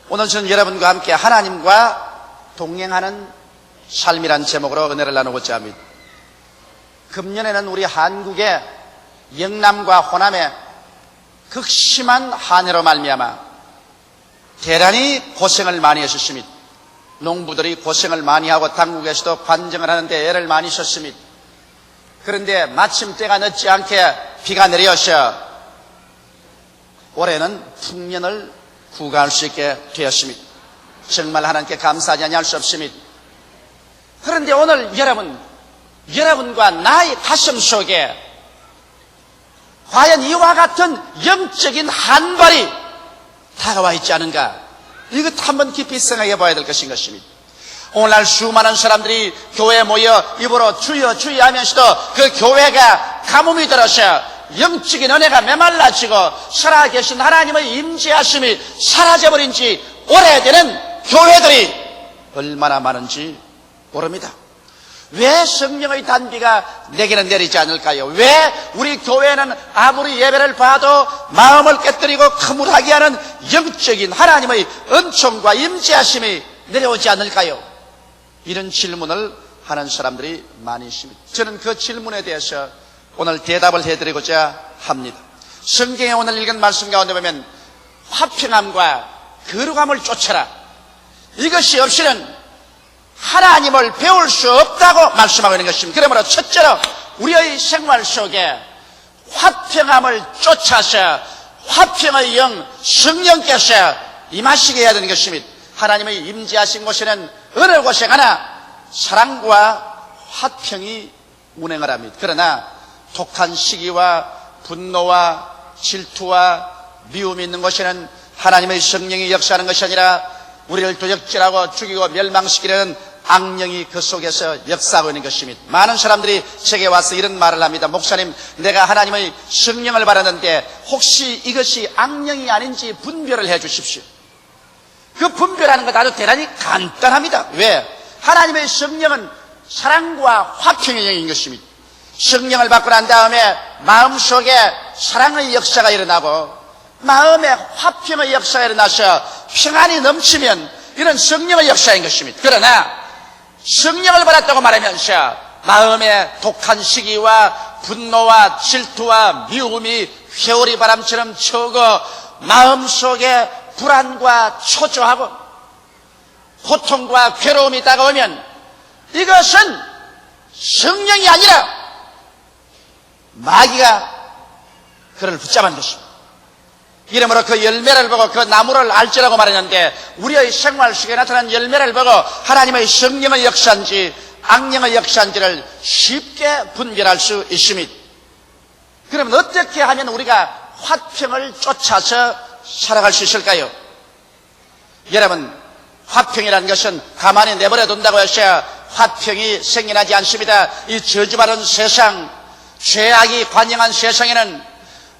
오늘 저는 여러분과 함께 하나님과 동행하는 삶이란 제목으로 은혜를 나누고자 합니다. 금년에는 우리 한국의 영남과 호남에 극심한 한해로 말미암아 대단히 고생을 많이 하셨습니다. 농부들이 고생을 많이 하고 당국에서도 관정을 하는데 애를 많이 썼습니다. 그런데 마침 때가 늦지 않게 비가 내려서 올해는 풍년을 구가할 수 있게 되었습니다. 정말 하나님께 감사하지 아니할 수 없습니다. 그런데 오늘 여러분과 나의 가슴 속에 과연 이와 같은 영적인 한발이 다가와 있지 않은가? 이것 한번 깊이 생각해 봐야 될 것인 것입니다. 오늘날 수많은 사람들이 교회에 모여 입으로 주여 주여 하면서도 그 교회가 가뭄이 들어서 영적인 은혜가 메말라지고 살아계신 하나님의 임재하심이 사라져버린 지 오래되는 교회들이 얼마나 많은지 모릅니다. 왜 성령의 단비가 내게는 내리지 않을까요? 왜 우리 교회는 아무리 예배를 봐도 마음을 깨뜨리고 크물하게 하는 영적인 하나님의 은총과 임재하심이 내려오지 않을까요? 이런 질문을 하는 사람들이 많이 있습니다. 저는 그 질문에 대해서 오늘 대답을 해드리고자 합니다. 성경에 오늘 읽은 말씀 가운데 보면 화평함과 거룩함을 쫓아라, 이것이 없이는 하나님을 배울 수 없다고 말씀하고 있는 것입니다. 그러므로 첫째로 우리의 생활 속에 화평함을 쫓아서 화평의 영 성령께서 임하시게 해야 되는 것입니다. 하나님의 임재하신 곳에는 어느 곳에 가나 사랑과 화평이 운행을 합니다. 그러나 독한 시기와 분노와 질투와 미움이 있는 곳에는 하나님의 성령이 역사하는 것이 아니라 우리를 도적질하고 죽이고 멸망시키는 악령이 그 속에서 역사하고 있는 것입니다. 많은 사람들이 제게 와서 이런 말을 합니다. 목사님, 내가 하나님의 성령을 받았는데 혹시 이것이 악령이 아닌지 분별을 해 주십시오. 그 분별하는 것 아주 대단히 간단합니다. 왜? 하나님의 성령은 사랑과 화평의 영인 것입니다. 성령을 받고 난 다음에 마음속에 사랑의 역사가 일어나고 마음에 화평의 역사가 일어나서 평안이 넘치면 이런 성령의 역사인 것입니다. 그러나 성령을 받았다고 말하면서 마음에 독한 시기와 분노와 질투와 미움이 회오리 바람처럼 쳐오고 마음속에 불안과 초조하고 고통과 괴로움이 다가오면 이것은 성령이 아니라 마귀가 그를 붙잡은 것입니다. 이러므로 그 열매를 보고 그 나무를 알지라고 말했는데 우리의 생활 속에 나타난 열매를 보고 하나님의 성령의 역사인지 악령의 역사인지를 쉽게 분별할 수 있습니다. 그러면 어떻게 하면 우리가 화평을 쫓아서 살아갈 수 있을까요? 여러분, 화평이라는 것은 가만히 내버려 둔다고 해서 화평이 생겨나지 않습니다. 이 저주받은 세상, 죄악이 관영한 세상에는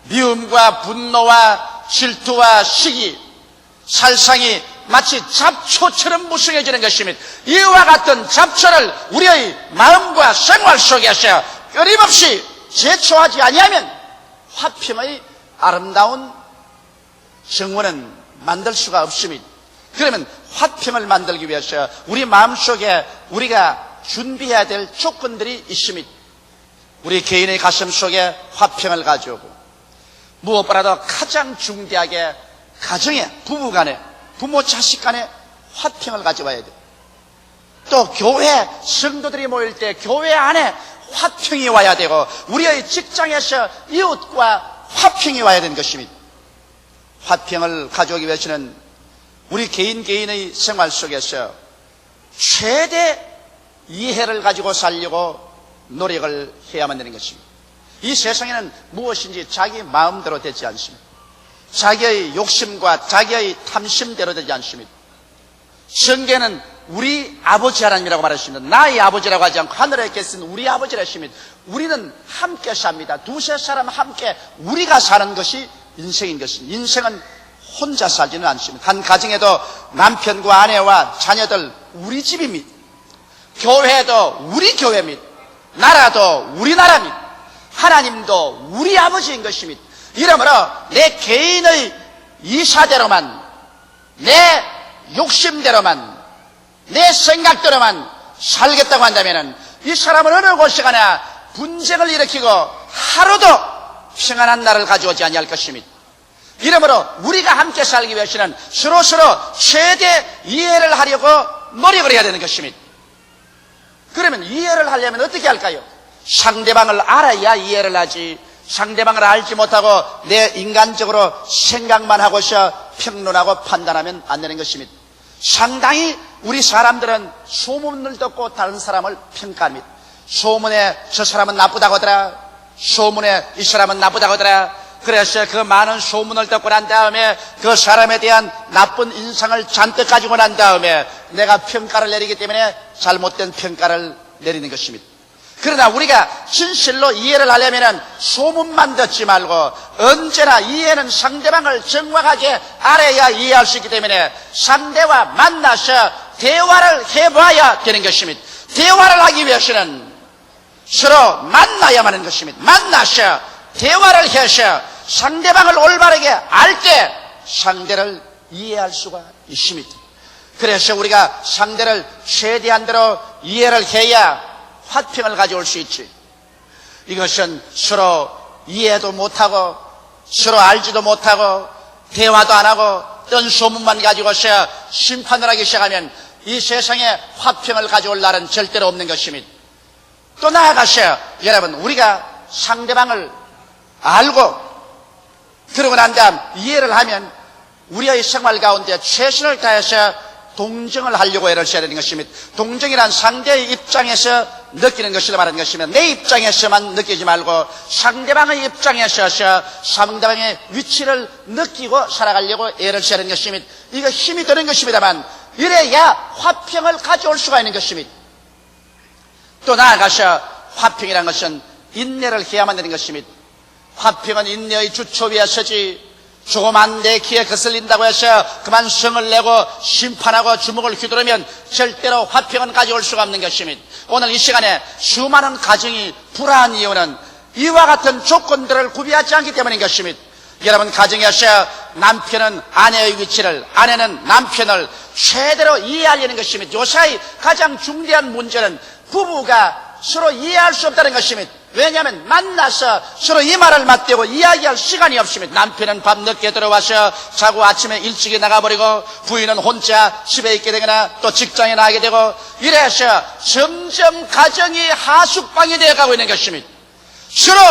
미움과 분노와 질투와 시기, 살상이 마치 잡초처럼 무성해지는 것입니다. 이와 같은 잡초를 우리의 마음과 생활 속에서 끊임없이 제초하지 아니하면 화평의 아름다운 정원은 만들 수가 없습니다. 그러면 화평을 만들기 위해서 우리 마음속에 우리가 준비해야 될 조건들이 있습니다. 우리 개인의 가슴 속에 화평을 가져오고 무엇보다도 가장 중대하게 가정에, 부부간에, 부모 자식 간에 화평을 가져와야 돼요. 또 교회 성도들이 모일 때 교회 안에 화평이 와야 되고 우리의 직장에서 이웃과 화평이 와야 되는 것입니다. 화평을 가져오기 위해서는 우리 개인의 생활 속에서 최대 이해를 가지고 살려고 노력을 해야만 되는 것입니다. 이 세상에는 무엇인지 자기 마음대로 되지 않습니다. 자기의 욕심과 자기의 탐심대로 되지 않습니다. 성경에는 우리 아버지 하나님이라고 말했습니다. 나의 아버지라고 하지 않고 하늘에 계신 우리 아버지라 했습니다. 우리는 함께 삽니다. 두세 사람 함께 우리가 사는 것이 인생인 것입니다. 인생은 혼자 살지는 않습니다. 한 가정에도 남편과 아내와 자녀들 우리 집입니다. 교회도 우리 교회입니다. 나라도 우리 나라입니다. 하나님도 우리 아버지인 것입니다. 이러므로 내 개인의 이사대로만, 내 욕심대로만, 내 생각대로만 살겠다고 한다면 이 사람은 어느 곳에 가나 분쟁을 일으키고 하루도 평안한 날을 가져오지 아니할 것입니다. 이러므로 우리가 함께 살기 위해서는 서로서로 최대 이해를 하려고 노력을 해야 되는 것입니다. 그러면 이해를 하려면 어떻게 할까요? 상대방을 알아야 이해를 하지, 상대방을 알지 못하고 내 인간적으로 생각만 하고서 평론하고 판단하면 안 되는 것입니다. 상당히 우리 사람들은 소문을 듣고 다른 사람을 평가합니다. 소문에 저 사람은 나쁘다고 하더라, 소문에 이 사람은 나쁘다고 하더라. 그래서 그 많은 소문을 듣고 난 다음에 그 사람에 대한 나쁜 인상을 잔뜩 가지고 난 다음에 내가 평가를 내리기 때문에 잘못된 평가를 내리는 것입니다. 그러나 우리가 진실로 이해를 하려면 소문만 듣지 말고 언제나 이해는 상대방을 정확하게 알아야 이해할 수 있기 때문에 상대와 만나서 대화를 해봐야 되는 것입니다. 대화를 하기 위해서는 서로 만나야만 하는 것입니다. 만나서 대화를 해서 상대방을 올바르게 알 때 상대를 이해할 수가 있습니다. 그래서 우리가 상대를 최대한대로 이해를 해야 화평을 가져올 수 있지. 이것은 서로 이해도 못하고 서로 알지도 못하고 대화도 안 하고 뜬 소문만 가지고서 심판을 하기 시작하면 이 세상에 화평을 가져올 날은 절대로 없는 것입니다. 또 나아가서 여러분, 우리가 상대방을 알고 그러고 난 다음 이해를 하면 우리의 생활 가운데 최선을 다해서 동정을 하려고 애를 써야 되는 것입니다. 동정이란 상대의 입장에서 느끼는 것을 말하는 것이면 내 입장에서만 느끼지 말고 상대방의 입장에 서서 상대방의 위치를 느끼고 살아가려고 애를 써야 되는 것입니다. 이거 힘이 드는 것입니다만 이래야 화평을 가져올 수가 있는 것입니다. 또 나아가서 화평이라는 것은 인내를 해야만 되는 것입니다. 화평은 인내의 주초 위에 서지 조그만 내 키에 거슬린다고 해서 그만 성을 내고 심판하고 주먹을 휘두르면 절대로 화평은 가져올 수가 없는 것입니다. 오늘 이 시간에 수많은 가정이 불화한 이유는 이와 같은 조건들을 구비하지 않기 때문인 것입니다. 여러분, 가정에서 남편은 아내의 위치를, 아내는 남편을 최대로 이해하려는 것입니다. 요사이 가장 중대한 문제는 부부가 서로 이해할 수 없다는 것입니다. 왜냐하면 만나서 서로 이 말을 맞대고 이야기할 시간이 없습니다. 남편은 밤늦게 들어와서 자고 아침에 일찍이 나가버리고 부인은 혼자 집에 있게 되거나 또 직장에 나가게 되고 이래서 점점 가정이 하숙방이 되어가고 있는 것입니다. 서로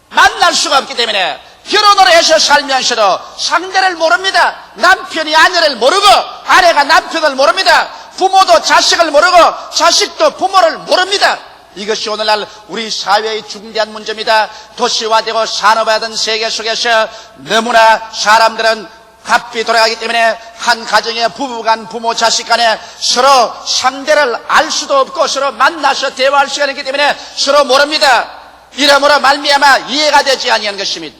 만날 수가 없기 때문에 결혼을 해서 살면서도 상대를 모릅니다. 남편이 아내를 모르고 아내가 남편을 모릅니다. 부모도 자식을 모르고 자식도 부모를 모릅니다. 이것이 오늘날 우리 사회의 중대한 문제입니다. 도시화되고 산업화된 세계 속에서 너무나 사람들은 바삐 돌아가기 때문에 한 가정의 부부간 부모 자식 간에 서로 상대를 알 수도 없고 서로 만나서 대화할 시간이 있기 때문에 서로 모릅니다. 이러므로 말미암아 이해가 되지 아니한 것입니다.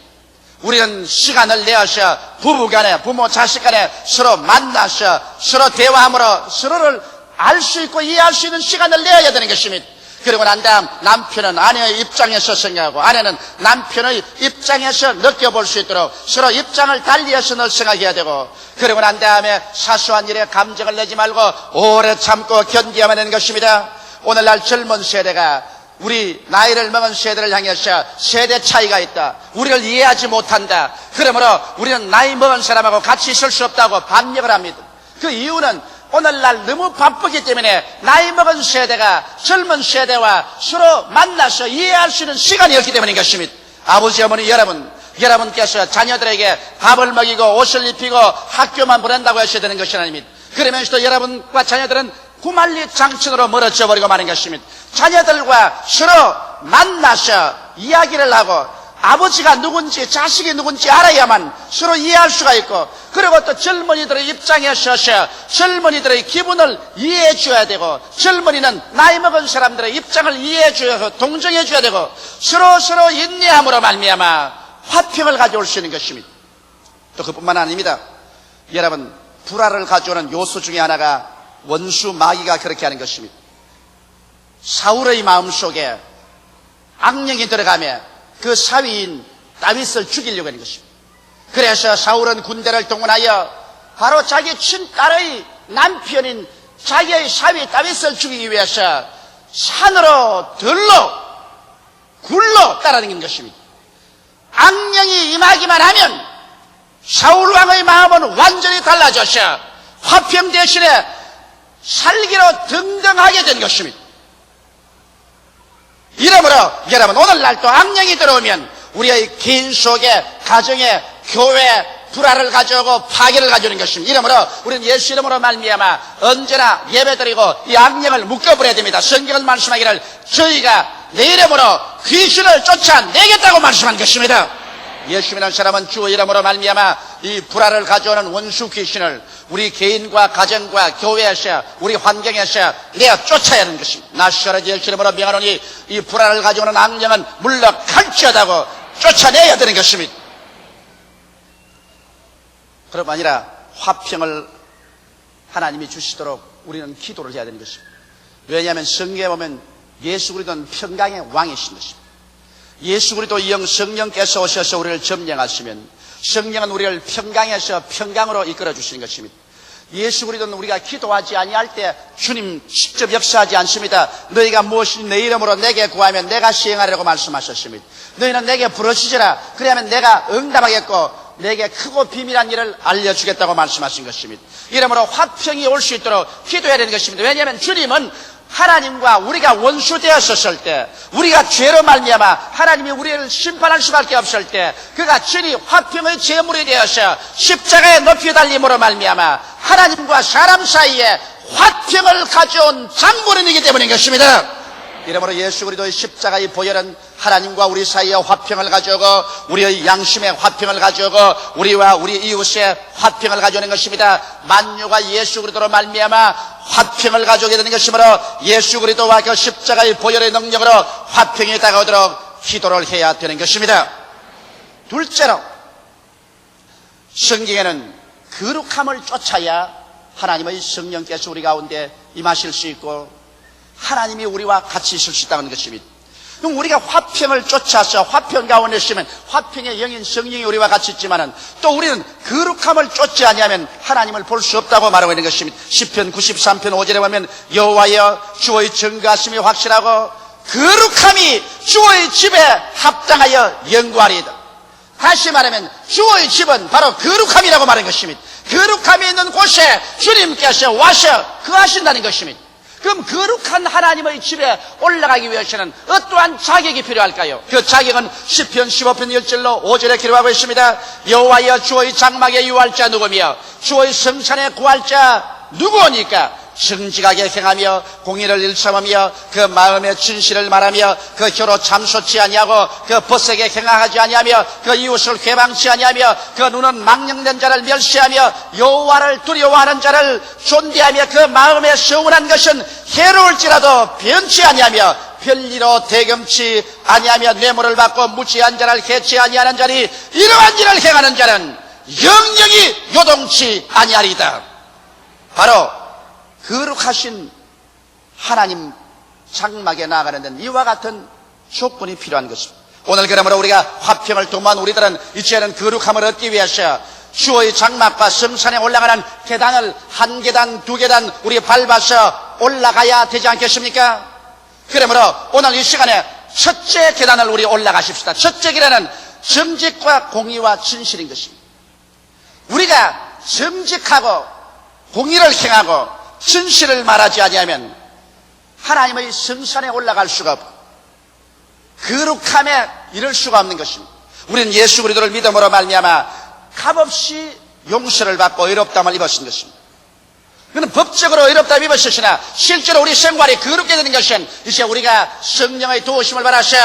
우리는 시간을 내어서 부부간에 부모 자식 간에 서로 만나서 서로 대화함으로 서로를 알 수 있고 이해할 수 있는 시간을 내어야 되는 것입니다. 그리고 난 다음 남편은 아내의 입장에서 생각하고 아내는 남편의 입장에서 느껴볼 수 있도록 서로 입장을 달리해서 늘 생각해야 되고 그리고 난 다음에 사소한 일에 감정을 내지 말고 오래 참고 견디어야만 하는 것입니다. 오늘날 젊은 세대가 우리 나이를 먹은 세대를 향해서 세대 차이가 있다. 우리를 이해하지 못한다. 그러므로 우리는 나이 먹은 사람하고 같이 있을 수 없다고 반역을 합니다. 그 이유는 오늘날 너무 바쁘기 때문에 나이 먹은 세대가 젊은 세대와 서로 만나서 이해할 수 있는 시간이 없기 때문인 것입니다. 아버지, 어머니, 여러분께서 자녀들에게 밥을 먹이고 옷을 입히고 학교만 보낸다고 하셔야 되는 것이 아닙니다. 그러면서도 여러분과 자녀들은 구만리 장천으로 멀어져 버리고 마는 것입니다. 자녀들과 서로 만나서 이야기를 하고 아버지가 누군지 자식이 누군지 알아야만 서로 이해할 수가 있고 그리고 또 젊은이들의 입장에 서서 젊은이들의 기분을 이해해 줘야 되고 젊은이는 나이 먹은 사람들의 입장을 이해해 줘야 동정해 줘야 되고 서로 인내함으로 말미암아 화평을 가져올 수 있는 것입니다. 또 그뿐만 아닙니다. 여러분, 불화를 가져오는 요소 중에 하나가 원수 마귀가 그렇게 하는 것입니다. 사울의 마음속에 악령이 들어가며 그 사위인 다윗을 죽이려고 하는 것입니다. 그래서 사울은 군대를 동원하여 바로 자기 친딸의 남편인 자기의 사위 다윗을 죽이기 위해서 산으로 들러 굴러 따라다닌 것입니다. 악령이 임하기만 하면 사울왕의 마음은 완전히 달라져서 화평 대신에 살기로 등등하게 된 것입니다. 이러므로 여러분, 오늘날 또 악령이 들어오면 우리의 개인 속에, 가정에, 교회에 불화를 가져오고 파괴를 가져오는 것입니다. 이러므로 우리는 예수 이름으로 말미암아 언제나 예배드리고 이 악령을 묶어버려야 됩니다. 성경은 말씀하기를 저희가 내 이름으로 귀신을 쫓아내겠다고 말씀한 것입니다. 예수 믿는 사람은 주 이름으로 말미암아 이 불화를 가져오는 원수 귀신을 우리 개인과 가정과 교회에서, 우리 환경에서 내어 쫓아야 하는 것입니다. 나시가라 예수 이름으로 명하노니 이 불화를 가져오는 악령은 물러갈지어다고 쫓아내야 되는 것입니다. 그뿐 아니라 화평을 하나님이 주시도록 우리는 기도를 해야 되는 것입니다. 왜냐하면 성경에 보면 예수 그리스도는 평강의 왕이신 것입니다. 예수 그리스도 영 성령께서 오셔서 우리를 점령하시면 성령은 우리를 평강에서 평강으로 이끌어 주시는 것입니다. 예수 그리스도는 우리가 기도하지 아니할 때 주님 직접 역사하지 않습니다. 너희가 무엇이든 내 이름으로 내게 구하면 내가 시행하리라고 말씀하셨습니다. 너희는 내게 부르시지라 그러면 내가 응답하겠고 내게 크고 비밀한 일을 알려주겠다고 말씀하신 것입니다. 이러므로 화평이 올 수 있도록 기도해야 되는 것입니다. 왜냐하면 주님은 하나님과 우리가 원수되었었을 때, 우리가 죄로 말미암아 하나님이 우리를 심판할 수밖에 없을 때 그가 친히 화평의 제물이 되어서 십자가에 높이 달림으로 말미암아 하나님과 사람 사이에 화평을 가져온 장본인이기 때문인 것입니다. 이러므로 예수 그리스도의 십자가의 보혈은 하나님과 우리 사이에 화평을 가져오고 우리의 양심에 화평을 가져오고 우리와 우리 이웃에 화평을 가져오는 것입니다. 만유가 예수 그리스도로 말미암아 화평을 가져오게 되는 것이므로 예수 그리스도와 그 십자가의 보혈의 능력으로 화평이 다가오도록 기도를 해야 되는 것입니다. 둘째로, 성경에는 거룩함을 쫓아야 하나님의 성령께서 우리 가운데 임하실 수 있고 하나님이 우리와 같이 있을 수 있다는 것입니다. 그럼 우리가 화평을 쫓아서 화평 가운데 있으면 화평의 영인 성령이 우리와 같이 있지만은 또 우리는 거룩함을 쫓지 아니하면 하나님을 볼 수 없다고 말하고 있는 것입니다. 시편 93편 5절에 보면 여호와여 주의 정가심이 확실하고 거룩함이 주의 집에 합당하여 영구하리이다. 다시 말하면 주의 집은 바로 거룩함이라고 말한 것입니다. 거룩함이 있는 곳에 주님께서 와서 거하신다는 것입니다. 그럼 거룩한 하나님의 집에 올라가기 위해서는 어떠한 자격이 필요할까요? 그 자격은 시편 15편 1절로 5절에 기록하고 있습니다. 여호와여 주의 장막에 유할 자 누구며 주의 성산에 구할 자 누구오니까? 정직하게 행하며 공의를 일삼으며 그 마음의 진실을 말하며 그 혀로 참소치 아니하고 그 벗세게 행하지 아니하며 그 이웃을 회방치 아니하며 그 눈은 망령된 자를 멸시하며 여호와를 두려워하는 자를 존대하며 그 마음에 서운한 것은 해로울지라도 변치 아니하며 편리로 대금치 아니하며 뇌물을 받고 무지한 자를 해치 아니하는 자니 이러한 일을 행하는 자는 영영이 요동치 아니하리이다. 바로 거룩하신 하나님 장막에 나아가는 데는 이와 같은 조건이 필요한 것입니다. 오늘 그러므로 우리가 화평을 도모한 우리들은 이제는 거룩함을 얻기 위해서 주의 장막과 성산에 올라가는 계단을 한 계단, 두 계단 우리 밟아서 올라가야 되지 않겠습니까? 그러므로 오늘 이 시간에 첫째 계단을 우리 올라가십시다. 첫째 계단은 정직과 공의와 진실인 것입니다. 우리가 정직하고 공의를 행하고 진실을 말하지 아니하면 하나님의 성산에 올라갈 수가 없고 거룩함에 이를 수가 없는 것입니다. 우리는 예수 그리스도를 믿음으로 말미암아 값없이 용서를 받고 의롭다함을 입었은 것입니다. 그는 법적으로 의롭다함을 입었으나 실제로 우리 생활이 거룩게 되는 것은 이제 우리가 성령의 도우심을 받아서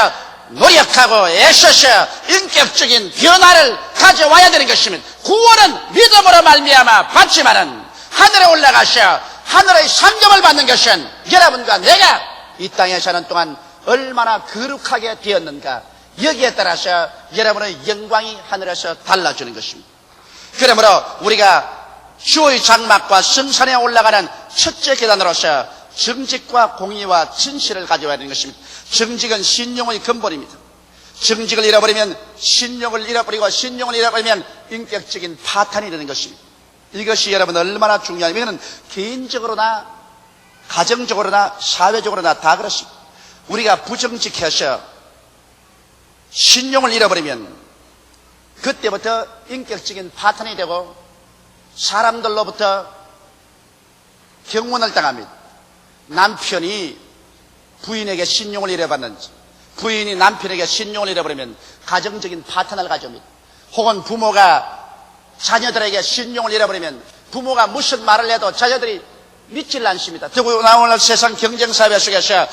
노력하고 애써서 인격적인 변화를 가져와야 되는 것입니다. 구원은 믿음으로 말미암아 받지만은 하늘에 올라가서 하늘의 상급을 받는 것은 여러분과 내가 이 땅에 사는 동안 얼마나 거룩하게 되었는가, 여기에 따라서 여러분의 영광이 하늘에서 달라지는 것입니다. 그러므로 우리가 주의 장막과 성산에 올라가는 첫째 계단으로서 정직과 공의와 진실을 가져와야 되는 것입니다. 정직은 신용의 근본입니다. 정직을 잃어버리면 신용을 잃어버리고 신용을 잃어버리면 인격적인 파탄이 되는 것입니다. 이것이 여러분 얼마나 중요하냐면 이거는 개인적으로나 가정적으로나 사회적으로나 다 그렇습니다. 우리가 부정직해서 신용을 잃어버리면 그때부터 인격적인 파탄이 되고 사람들로부터 경문을 당합니다. 남편이 부인에게 신용을 잃어봤는지 부인이 남편에게 신용을 잃어버리면 가정적인 파탄을 가져옵니다. 혹은 부모가 자녀들에게 신용을 잃어버리면 부모가 무슨 말을 해도 자녀들이 믿질 않습니다. 더구나 오늘 세상 경쟁사회 속에서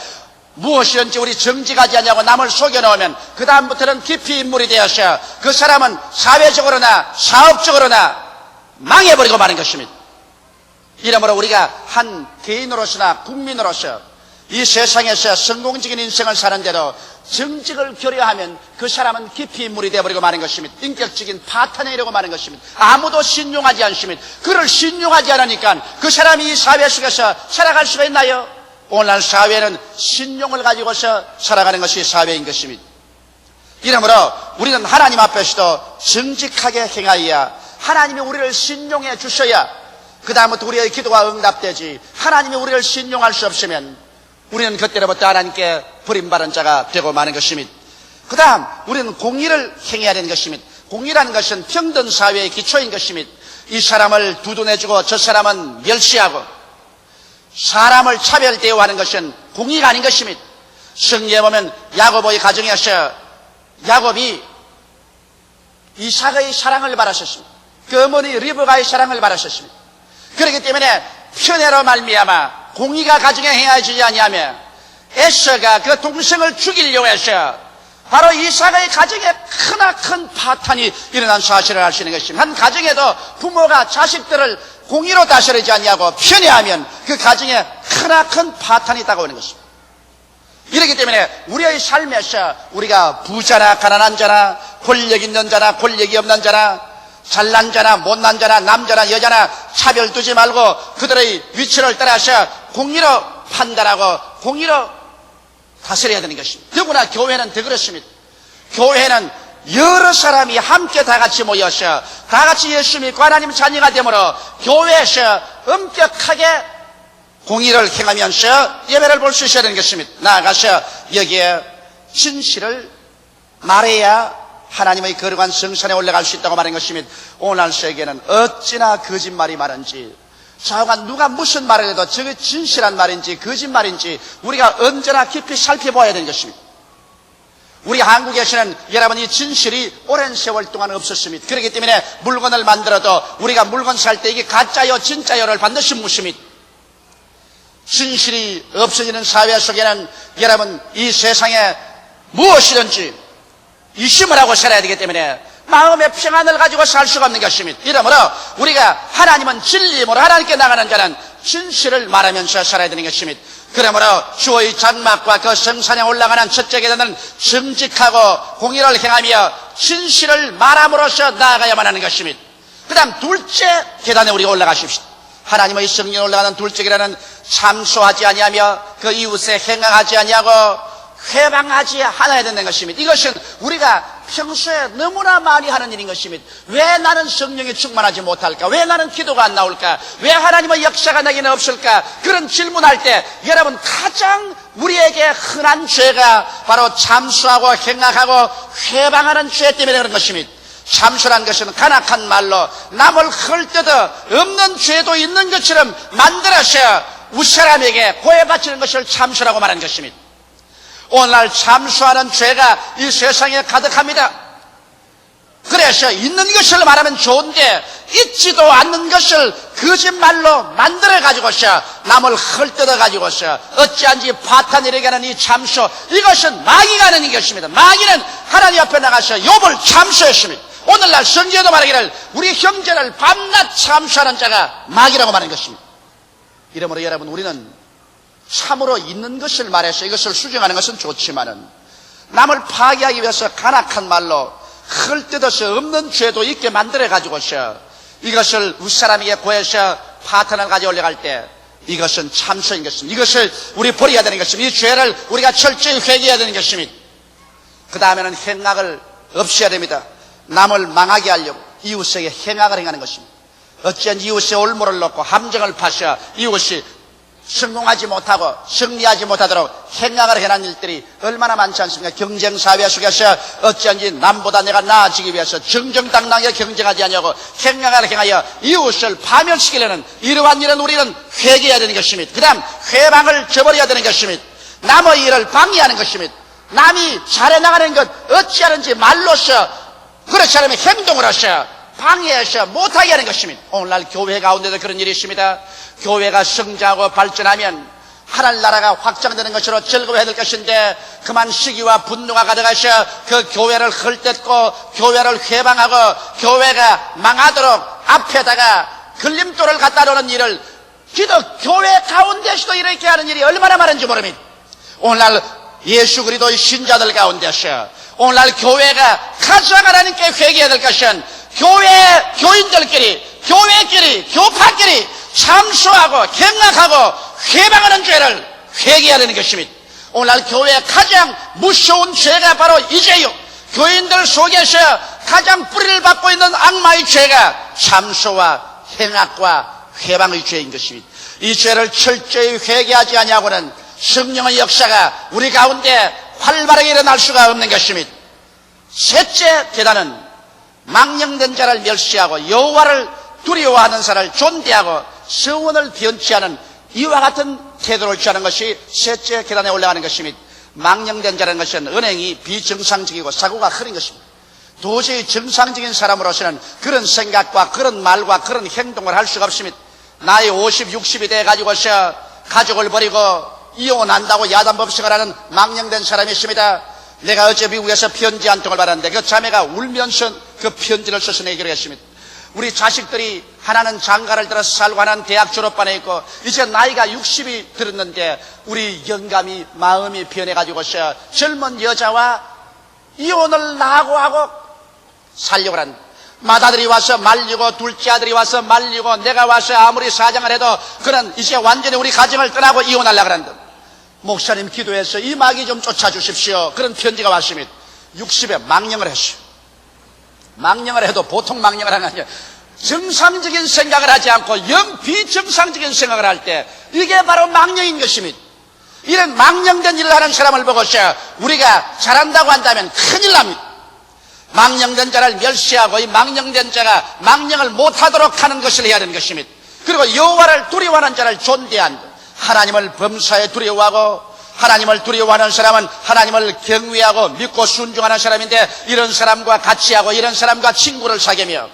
무엇이든지 우리 정직하지 않냐고 남을 속여놓으면 그 다음부터는 깊이 인물이 되어서 그 사람은 사회적으로나 사업적으로나 망해버리고 마는 것입니다. 이러므로 우리가 한 개인으로서나 국민으로서 이 세상에서 성공적인 인생을 사는데도 정직을 결여하면 그 사람은 깊이 인물이 되어버리고 마는 것입니다. 인격적인 파탄에 이르고 마는 것입니다. 아무도 신용하지 않습니다. 그를 신용하지 않으니까 그 사람이 이 사회 속에서 살아갈 수가 있나요? 오늘날 사회는 신용을 가지고서 살아가는 것이 사회인 것입니다. 이러므로 우리는 하나님 앞에서도 정직하게 행하여야 하나님이 우리를 신용해 주셔야 그 다음부터 우리의 기도가 응답되지, 하나님이 우리를 신용할 수 없으면 우리는 그때로부터 하나님께 버림받은 자가 되고 마는 것입니다. 그 다음 우리는 공의를 행해야 되는 것입니다. 공의라는 것은 평등 사회의 기초인 것입니다. 이 사람을 두둔해주고 저 사람은 멸시하고 사람을 차별 대우하는 것은 공의가 아닌 것입니다. 성경에 보면 야고보의 가정에서 야곱이 이삭의 사랑을 받았었습니다. 그 어머니 리브가의 사랑을 받았었습니다. 그렇기 때문에 편애로 말미암아 공의가 가정에 행하지 아니하며 에서가 그 동생을 죽이려고 해서 바로 이삭의 가정에 크나큰 파탄이 일어난 사실을 알 수 있는 것입니다. 한 가정에도 부모가 자식들을 공의로 다스리지 아니하고 편애하면 그 가정에 크나큰 파탄이 다가오는 것입니다. 이렇기 때문에 우리의 삶에서 우리가 부자나 가난한 자나 권력 있는 자나 권력이 없는 자나 잘난 자나 못난 자나 남자나 여자나 차별 두지 말고 그들의 위치를 따라서 공의로 판단하고 공의로 다스려야 되는 것입니다. 더구나 교회는 더 그렇습니다. 교회는 여러 사람이 함께 다 같이 모여서 다 같이 예수 믿고 하나님 자녀가 되므로 교회에서 엄격하게 공의를 행하면서 예배를 볼 수 있어야 되는 것입니다. 나아가서 여기에 진실을 말해야 하나님의 거룩한 성산에 올라갈 수 있다고 말하는 것입니다. 오늘날 세계는 어찌나 거짓말이 많은지 좌우간 누가 무슨 말을 해도 저게 진실한 말인지 거짓말인지 우리가 언제나 깊이 살펴봐야 되는 것입니다. 우리 한국에서는 여러분 이 진실이 오랜 세월 동안 없었습니다. 그렇기 때문에 물건을 만들어도 우리가 물건 살 때 이게 가짜요 진짜요를 반드시 묻습니다. 진실이 없어지는 사회 속에는 여러분 이 세상에 무엇이든지 의심을 하고 살아야 되기 때문에 마음의 평안을 가지고 살 수가 없는 것입니다. 이러므로 우리가 하나님은 진리임으로 하나님께 나가는 자는 진실을 말하면서 살아야 되는 것입니다. 그러므로 주의 장막과 그 성산에 올라가는 첫째 계단은 정직하고 공의를 행하며 진실을 말함으로써 나아가야만 하는 것입니다. 그 다음 둘째 계단에 우리가 올라가십시오. 하나님의 성령에 올라가는 둘째 계단은 참소하지 아니하며 그 이웃에 행하지 아니하고 회방하지 않아야 된다는 것입니다. 이것은 우리가 평소에 너무나 많이 하는 일인 것입니다. 왜 나는 성령이 충만하지 못할까? 왜 나는 기도가 안 나올까? 왜 하나님의 역사가 내게는 없을까? 그런 질문할 때 여러분 가장 우리에게 흔한 죄가 바로 참소하고 행악하고 회방하는 죄 때문에 그런 것입니다. 참소란 것은 간악한 말로 남을 헐뜯어 없는 죄도 있는 것처럼 만들어서 윗사람에게 고해바치는 것을 참소라고 말하는 것입니다. 오늘날 참소하는 죄가 이 세상에 가득합니다. 그래서 있는 것을 말하면 좋은데 있지도 않는 것을 거짓말로 만들어 가지고서 남을 헐뜯어 가지고서 어찌한지 파탄 일에게 하는 이 참소, 이것은 마귀가 하는 것입니다. 마귀는 하나님 앞에 나가서 욥을 참소했습니다. 오늘날 성경에도 말하기를 우리 형제를 밤낮 참소하는 자가 마귀라고 말하는 것입니다. 이러므로 여러분 우리는 참으로 있는 것을 말해서 이것을 수정하는 것은 좋지만은 남을 파괴하기 위해서 간악한 말로 헐뜯어서 없는 죄도 있게 만들어 가지고서 이것을 윗사람에게 고해서 파탄을 가져 올려갈 때 이것은 참소인 것입니다. 이것을 우리 버려야 되는 것입니다. 이 죄를 우리가 철저히 회개해야 되는 것입니다. 그 다음에는 행악을 없애야 됩니다. 남을 망하게 하려고 이웃에게 행악을 행하는 것입니다. 어찌한 이웃의 올무를 놓고 함정을 파셔 이웃이 성공하지 못하고 승리하지 못하도록 행악을 해난 일들이 얼마나 많지 않습니까? 경쟁사회 속에서 어찌한지 남보다 내가 나아지기 위해서 정정당당하게 경쟁하지 않냐고 행악을 행하여 이웃을 파멸시키려는 이러한 일은 우리는 회개해야 되는 것입니다. 그 다음 회방을 저버려야 되는 것입니다. 남의 일을 방해하는 것입니다. 남이 잘해나가는 것 어찌하는지 말로써 그렇지 않으면 행동으로써 방해해서 못하게 하는 것입니다. 오늘날 교회 가운데도 그런 일이 있습니다. 교회가 성장하고 발전하면 하나님 나라가 확장되는 것으로 즐거워해야 될 것인데 그만 시기와 분노가 가득하셔 그 교회를 헐뜯고 교회를 회방하고 교회가 망하도록 앞에다가 걸림돌을 갖다 놓는 일을 기도 교회 가운데서도 이렇게 하는 일이 얼마나 많은지 모릅니다. 오늘날 예수 그리스도의 신자들 가운데서 오늘날 교회가 가장 하나님께 회개해야 될 것은 교회 교인들끼리 교회끼리 교파끼리 참수하고 경악하고 회방하는 죄를 회개해야 되는 것입니다. 오늘날 교회의 가장 무서운 죄가 바로 이 죄요. 교인들 속에서 가장 뿌리를 받고 있는 악마의 죄가 참수와 행악과 회방의 죄인 것입니다. 이 죄를 철저히 회개하지 아니하고는 성령의 역사가 우리 가운데 활발하게 일어날 수가 없는 것입니다. 셋째 계단은 망령된 자를 멸시하고 여호와를 두려워하는 자를 존대하고 서원을 변치 않은 이와 같은 태도를 취하는 것이 셋째 계단에 올라가는 것입니다. 망령된 자라는 것은 은행이 비정상적이고 사고가 흐린 것입니다. 도저히 정상적인 사람으로서는 그런 생각과 그런 말과 그런 행동을 할 수가 없습니다. 나이 50, 60이 돼가지고서 가족을 버리고 이혼한다고 야단법석을 하는 망령된 사람이 있습니다. 내가 어제 미국에서 편지 한 통을 받았는데 그 자매가 울면서 그 편지를 써서 내기로 했습니다. 우리 자식들이 하나는 장가를 들어서 살고 하나는 대학 졸업반에 있고 이제 나이가 60이 들었는데 우리 영감이 마음이 변해가지고서 젊은 여자와 이혼을 나하고 하고 살려고 한다. 맏아들이 와서 말리고 둘째 아들이 와서 말리고 내가 와서 아무리 사정을 해도 그는 이제 완전히 우리 가정을 떠나고 이혼하려고 한다. 목사님 기도해서 이 마귀 좀 쫓아주십시오. 그런 편지가 왔습니다. 60에 망령을 했어요. 망령을 해도 보통 망령을 하는 게 아니라 정상적인 생각을 하지 않고 영 비정상적인 생각을 할 때 이게 바로 망령인 것입니다. 이런 망령된 일을 하는 사람을 보고서 우리가 잘한다고 한다면 큰일 납니다. 망령된 자를 멸시하고 이 망령된 자가 망령을 못하도록 하는 것을 해야 되는 것입니다. 그리고 여호와를 두려워하는 자를 존대한다. 하나님을 범사에 두려워하고 하나님을 두려워하는 사람은 하나님을 경외하고 믿고 순종하는 사람인데 이런 사람과 같이 하고 이런 사람과 친구를 사귀며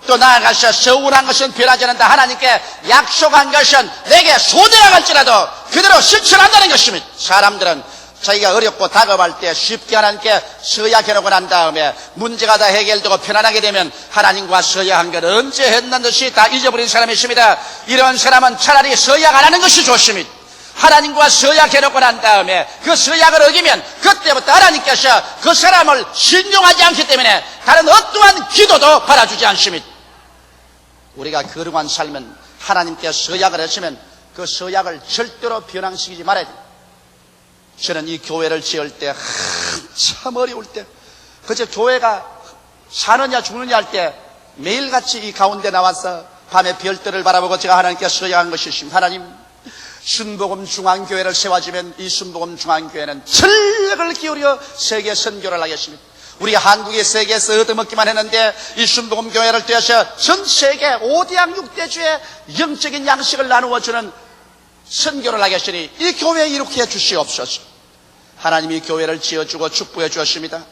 또 나아가서 서운한 것은 변하지 않는다. 하나님께 약속한 것은 내게 소대가 갈지라도 그대로 실천한다는 것입니다. 사람들은 자기가 어렵고 다급할 때 쉽게 하나님께 서약해놓고 난 다음에 문제가 다 해결되고 편안하게 되면 하나님과 서약한 걸 언제 했는 듯이 다 잊어버린 사람이 있습니다. 이런 사람은 차라리 서약 안 하는 것이 좋습니다. 하나님과 서약해놓고 난 다음에 그 서약을 어기면 그때부터 하나님께서 그 사람을 신용하지 않기 때문에 다른 어떠한 기도도 받아주지 않습니다. 우리가 거룩한 삶은 하나님께 서약을 했으면 그 서약을 절대로 변형시키지 말아야 됩니다. 저는 이 교회를 지을 때 참 어려울 때 그저 교회가 사느냐 죽느냐 할 때 매일같이 이 가운데 나와서 밤에 별들을 바라보고 제가 하나님께 서약한 것이 있습니다. 하나님 순복음 중앙교회를 세워주면 이 순복음 중앙교회는 전력을 기울여 세계 선교를 하겠습니다. 우리 한국이 세계에서 얻어먹기만 했는데 이 순복음 교회를 떼어서 전 세계 5대양 6대주의 영적인 양식을 나누어주는 선교를 하겠으니 이 교회에 이렇게 해주시옵소서. 하나님이 이 교회를 지어주고 축복해 주었습니다.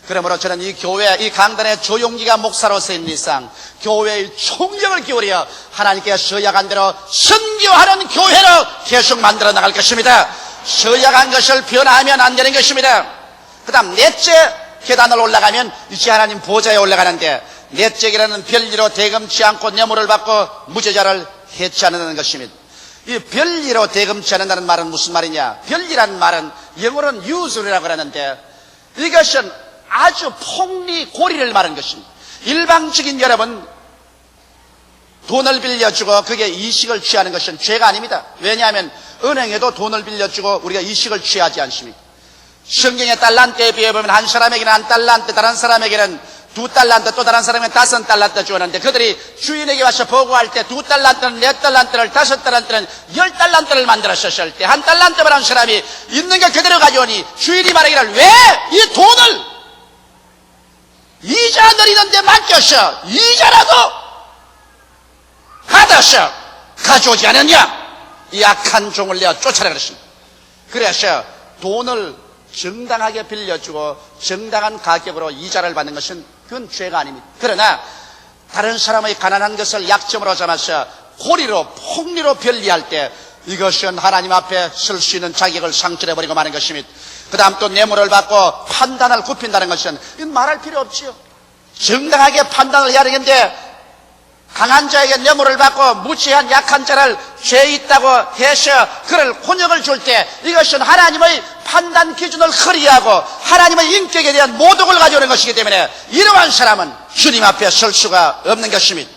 그러므로 저는 이 교회, 이 강단에 조용기가 목사로서 있는 이상 교회의 총력을 기울여 하나님께 서약한 대로 선교하는 교회로 계속 만들어 나갈 것입니다. 서약한 것을 변화하면 안 되는 것입니다. 그 다음 넷째 계단을 올라가면 이제 하나님 보좌에 올라가는데 넷째 계단은 별리로 대금치 않고 뇌물을 받고 무죄자를 해치하는 것입니다. 이 별리로 대금치 않는다는 말은 무슨 말이냐? 별리라는 말은 영어로는 usury라고 하는데 이것은 아주 폭리고리를 말하는 것입니다. 일방적인 여러분 돈을 빌려주고 그게 이식을 취하는 것은 죄가 아닙니다. 왜냐하면 은행에도 돈을 빌려주고 우리가 이식을 취하지 않습니다. 성경의 달란트에 비해보면 한 사람에게는 한 달란트, 다른 사람에게는 2달란트, 또 다른 사람은 5달란트 주었는데 그들이 주인에게 와서 보고할 때 2달란트는 4달란트를 5달란트는 10달란트를 만들었을 때 1달란트 받은 사람이 있는 게 그대로 가져오니 주인이 말하기를 왜 이 돈을 이자 내리는데 맡겼어? 이자라도 받았어 가져오지 않았냐? 이 악한 종을 내가 쫓아라 그랬습니다. 그래서 돈을 정당하게 빌려주고 정당한 가격으로 이자를 받는 것은 그건 죄가 아닙니다. 그러나 다른 사람의 가난한 것을 약점으로 삼아서 고리로 폭리로 변리할 때 이것은 하나님 앞에 쓸 수 있는 자격을 상실해버리고 마는 것입니다. 그 다음 또 뇌물을 받고 판단을 굽힌다는 것은 이건 말할 필요 없지요. 정당하게 판단을 해야 되는데 강한 자에게 뇌물을 받고 무지한 약한 자를 죄 있다고 해서 그를 혼역을 줄 때 이것은 하나님의 판단 기준을 허리하고 하나님의 인격에 대한 모독을 가져오는 것이기 때문에 이러한 사람은 주님 앞에 설 수가 없는 것입니다.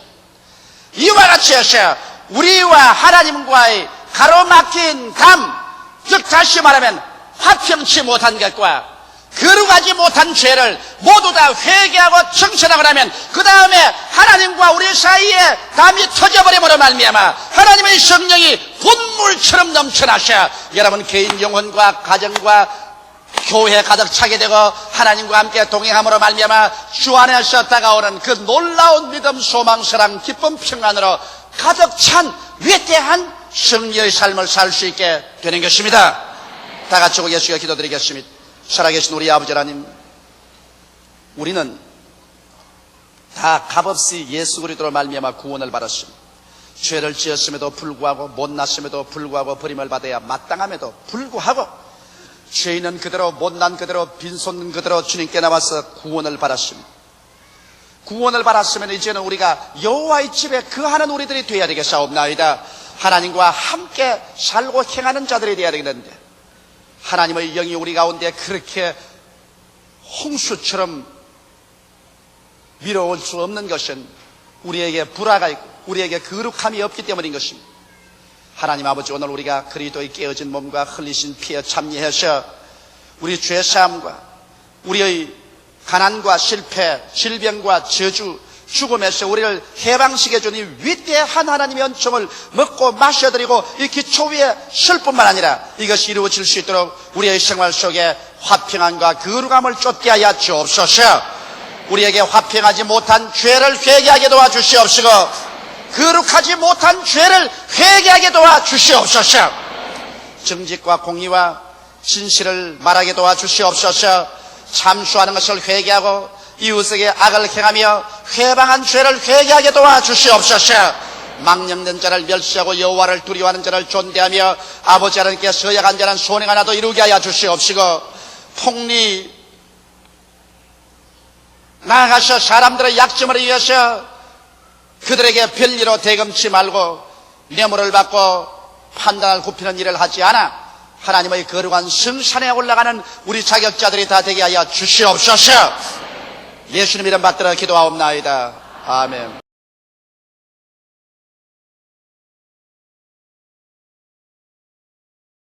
이와 같이 해서 우리와 하나님과의 가로막힌 감, 즉 다시 말하면 화평치 못한 것과 거룩하지 못한 죄를 모두 다 회개하고 청천하고 나면 그 다음에 하나님과 우리 사이에 담이 터져버림으로 말미암아 하나님의 성령이 분물처럼 넘쳐나셔 여러분 개인 영혼과 가정과 교회 가득 차게 되고 하나님과 함께 동행함으로 말미암아 주 안에서 다가오는 그 놀라운 믿음, 소망, 사랑, 기쁨, 평안으로 가득 찬 위대한 승리의 삶을 살 수 있게 되는 것입니다. 다 같이 예수가 기도드리겠습니다. 살아계신 우리 아버지 하나님, 우리는 다 값없이 예수 그리스도로 말미암아 구원을 받았습니다. 죄를 지었음에도 불구하고 못났음에도 불구하고 버림을 받아야 마땅함에도 불구하고 죄인은 그대로 못난 그대로 빈손 그대로 주님께 나와서 구원을 받았습니다. 구원을 받았으면 이제는 우리가 여호와의 집에 거하는 우리들이 되어야 되겠사옵나이다. 하나님과 함께 살고 행하는 자들이 되어야 되겠는데 하나님의 영이 우리 가운데 그렇게 홍수처럼 밀어올 수 없는 것은 우리에게 불화가 있고 우리에게 거룩함이 없기 때문인 것입니다. 하나님 아버지, 오늘 우리가 그리스도의 깨어진 몸과 흘리신 피에 참여해서 우리 죄사함과 우리의 가난과 실패, 질병과 저주, 죽음에서 우리를 해방시켜 주니 위대한 하나님의 은총을 먹고 마셔드리고 이 기초 위에 설 뿐만 아니라 이것이 이루어질 수 있도록 우리의 생활 속에 화평함과 거룩함을 쫓게 하여 주옵소서. 우리에게 화평하지 못한 죄를 회개하게 도와주시옵시고 거룩하지 못한 죄를 회개하게 도와주시옵소서. 정직과 공의와 진실을 말하게 도와주시옵소서. 참수하는 것을 회개하고 이웃에게 악을 행하며 회방한 죄를 회개하게 도와주시옵소서. 망령된 자를 멸시하고 여호와를 두려워하는 자를 존대하며 아버지 하나님께 서약한 자는 손해 하나도 이루게 하여 주시옵시고 폭리 나아가서 사람들의 약점을 위해서 그들에게 별일로 대금치 말고 뇌물을 받고 판단을 굽히는 일을 하지 않아 하나님의 거룩한 성산에 올라가는 우리 자격자들이 다 되게 하여 주시옵소서. 예수님 이름 받들어 기도하옵나이다. 아멘.